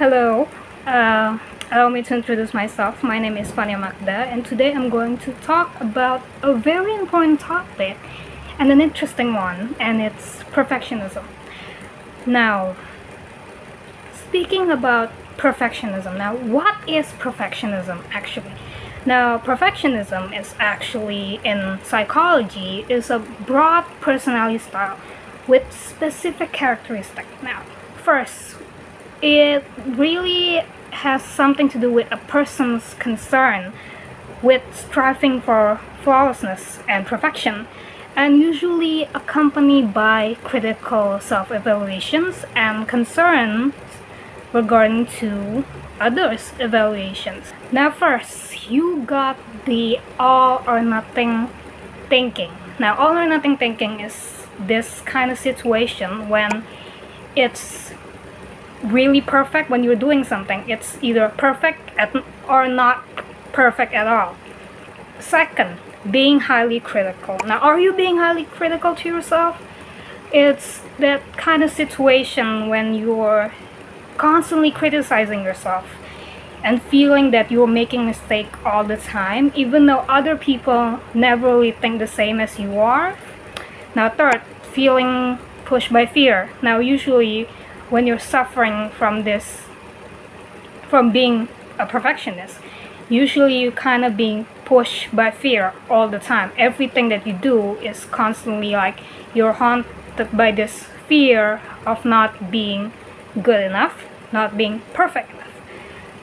Hello, uh, allow me to introduce myself. My name is Vania Magda, and today I'm going to talk about a very important topic and an interesting one, and it's perfectionism. Now, speaking about perfectionism, what is perfectionism actually? Now, perfectionism is actually, in psychology, is a broad personality style with specific characteristics. Now, first, it really has something to do with a person's concern with striving for flawlessness and perfection, and usually accompanied by critical self-evaluations and concerns regarding to others' evaluations. Now first, you got the all or nothing thinking. Now all or nothing thinking is this kind of situation when it's really perfect. When you're doing something, it's either perfect or not perfect at all. Second, being highly critical. Now, are you being highly critical to yourself? It's that kind of situation when you're constantly criticizing yourself and feeling that you're making mistakes all the time, even though other people never really think the same as you are. Now, third, feeling pushed by fear. Now, usually when you're suffering from being a perfectionist, usually you kind of being pushed by fear all the time. Everything that you do is constantly like you're haunted by this fear of not being good enough, not being perfect enough.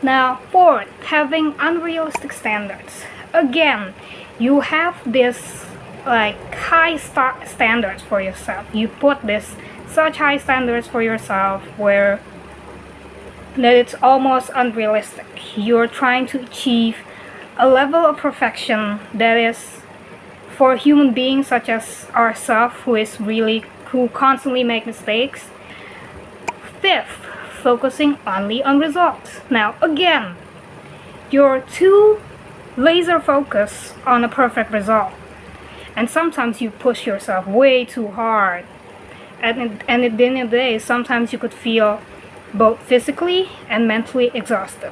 Now, fourth, having unrealistic standards. Again, you have this like high standards for yourself. You put this such high standards for yourself where that it's almost unrealistic. You're trying to achieve a level of perfection that is for human beings such as ourselves who constantly make mistakes. Fifth, focusing only on results. Now again, you're too laser focused on a perfect result, and sometimes you push yourself way too hard. And at the end of the day, sometimes you could feel both physically and mentally exhausted.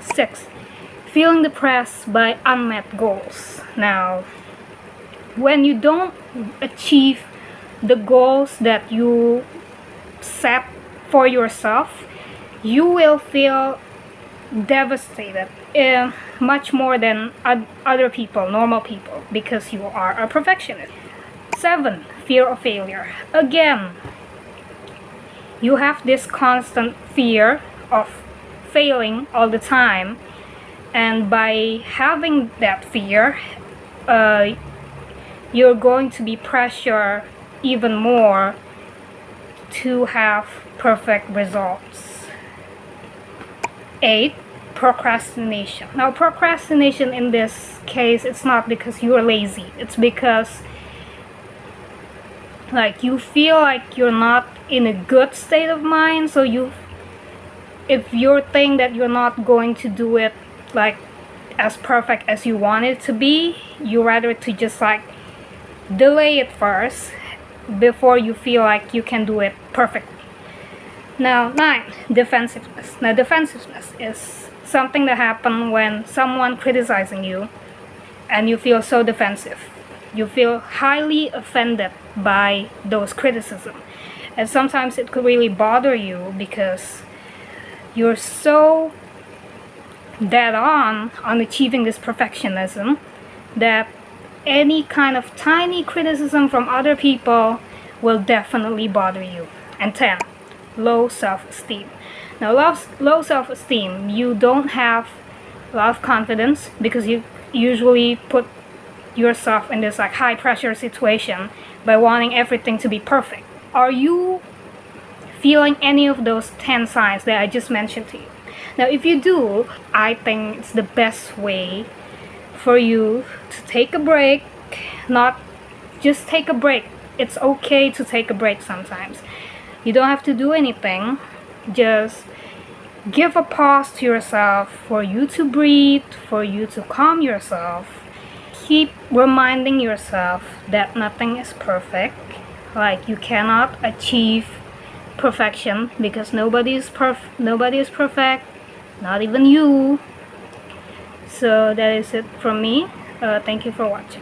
6. Feeling depressed by unmet goals. Now, when you don't achieve the goals that you set for yourself, you will feel devastated, much more than other people, normal people, because you are a perfectionist. 7. Fear of failure. Again, you have this constant fear of failing all the time, and by having that fear, you're going to be pressured even more to have perfect results. 8. Procrastination. Now, procrastination in this case, it's not because you're lazy, it's because like you feel like you're not in a good state of mind, so if you think that you're not going to do it like as perfect as you want it to be, you rather to just like delay it first before you feel like you can do it perfectly. Now 9, defensiveness. Now defensiveness is something that happens when someone criticizing you and you feel so defensive. You feel highly offended by those criticisms, and sometimes it could really bother you because you're so dead on achieving this perfectionism that any kind of tiny criticism from other people will definitely bother you. And 10, low self-esteem. Now low self-esteem, you don't have a lot of confidence because you usually put yourself in this like high pressure situation by wanting everything to be perfect. Are you feeling any of those 10 signs that I just mentioned to you? Now if you do, I think it's the best way for you to take a break. Not just take a break, it's okay to take a break sometimes. You don't have to do anything, just give a pause to yourself for you to breathe, for you to calm yourself. Keep reminding yourself that nothing is perfect. Like you cannot achieve perfection, because nobody is perfect, not even you. So that is it from me. Thank you for watching.